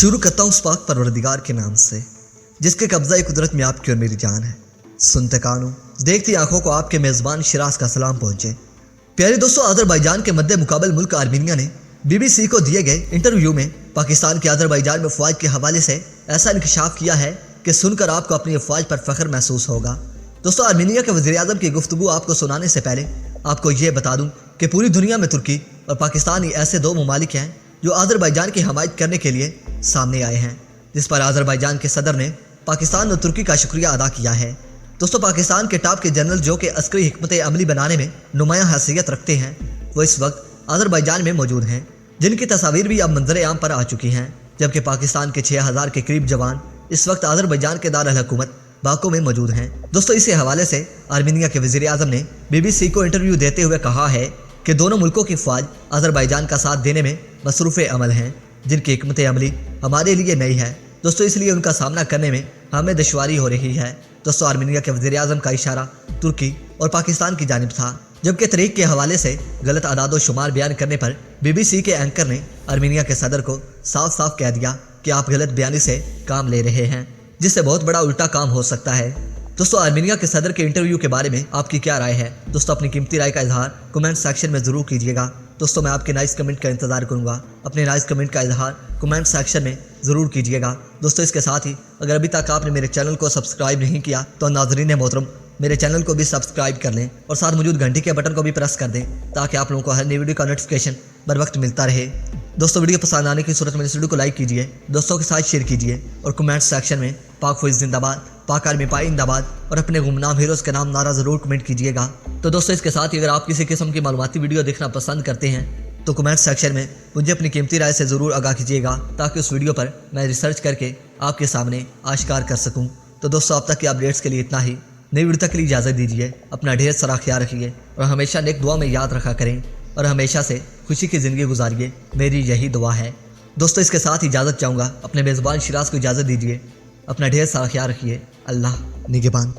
शुरू करता हूँ उस पाक परवरदिगार के नाम से जिसके कब्जा कुदरत में आपकी और मेरी जान है। सुनते कानों देखती आंखों को आपके मेज़बान शिराज का सलाम पहुंचे। प्यारे दोस्तों, अजरबैजान के मध्य मुकाबल मुल्क आर्मीनिया ने BBC को दिए गए इंटरव्यू में पाकिस्तान के अजरबैजान में फ़ौज के हवाले से ऐसा इंकशाफ किया है कि सुनकर आपको अपनी फ़ौज पर फ़ख्र महसूस होगा। दोस्तों, आर्मीनिया के वज़ीर-ए-आज़म की गुफ्तगू आपको सुनाने से पहले आपको ये बता दूं कि पूरी दुनिया में तुर्की और पाकिस्तान ही ऐसे दो ममालिक हैं जो अजरबैजान की हमायत करने के लिए सामने आए हैं, जिस पर अजरबैजान के सदर ने पाकिस्तान और तुर्की का शुक्रिया अदा किया है। दोस्तों, पाकिस्तान के टॉप के जनरल जो कि अस्करी हिकमत अमली बनाने में नुमायां हैसियत रखते हैं, वो इस वक्त अजरबैजान में मौजूद हैं, जिनकी तस्वीर भी अब मंजर आम पर आ चुकी हैं। जबकि पाकिस्तान के 6000 के करीब जवान इस वक्त अजरबैजान के दारुल हुकूमत बाकू में मौजूद हैं। दोस्तों, इसी हवाले से आर्मीनिया के वज़ीर-ए-आज़म ने BBC को इंटरव्यू देते हुए कहा है कि दोनों मुल्कों की फ़ौज अजरबैजान का साथ देने में मसरूफ़ अमल हैं, जिनकी हिकमत अमली हमारे लिए नई है। दोस्तों, इसलिए उनका सामना करने में हमें दुश्वारी हो रही है। दोस्तों, आर्मीनिया के वज़ीर-ए-आज़म का इशारा तुर्की और पाकिस्तान की जानिब था, जबकि तरीक के हवाले से गलत आदाद शुमार बयान करने पर BBC के एंकर ने आर्मीनिया के सदर को साफ साफ कह दिया कि आप गलत बयानी से काम ले रहे हैं, जिससे बहुत बड़ा उल्टा काम हो सकता है। दोस्तों, आर्मीनिया के सदर के इंटरव्यू के बारे में आपकी क्या राय है? दोस्तों, अपनी कीमती राय का इजहार कमेंट सेक्शन में ज़रूर कीजिएगा। दोस्तों, मैं आपके नाइस कमेंट का इंतजार करूंगा। अपने नाइस कमेंट का इजहार कमेंट सेक्शन में ज़रूर कीजिएगा। दोस्तों, इसके साथ ही अगर अभी तक आपने मेरे चैनल को सब्सक्राइब नहीं किया तो नाज़रीन मोहतरम मेरे चैनल को भी सब्सक्राइब कर लें और साथ मौजूद घंटी के बटन को भी प्रेस कर दें, ताकि आप लोगों को हर नई वीडियो का नोटिफिकेशन बर वक्त मिलता रहे। दोस्तों, वीडियो पसंद आने की सूरत में इस वीडियो को लाइक कीजिए, दोस्तों के साथ शेयर कीजिए और कमेंट सेक्शन में पाक फौज जिंदाबाद, पाक आर्मी पाइंदाबाद और अपने गुमनाम हीरोज़ के नाम नारा ज़रूर कमेंट कीजिएगा। तो दोस्तों, इसके साथ ही अगर आप किसी किस्म की मालूमाती वीडियो देखना पसंद करते हैं तो कमेंट सेक्शन में मुझे अपनी कीमती राय से ज़रूर आगाह कीजिएगा, ताकि उस वीडियो पर मैं रिसर्च करके आपके सामने आश्कार कर सकूँ। तो दोस्तों, अब तक के अपडेट्स के लिए इतना ही। नई वीडियो तक के लिए इजाज़त दीजिए। अपना ढेर सारा ख्याल रखिए और हमेशा नेक दुआ में याद रखा करें और हमेशा से खुशी की ज़िंदगी गुजारिए, मेरी यही दुआ है। दोस्तों, इसके साथ ही इजाज़त चाहूँगा। अपने मेज़बान शिराज को इजाज़त दीजिए। अपना ढेर सारा ख्याल रखिए। अल्लाह निगहबान।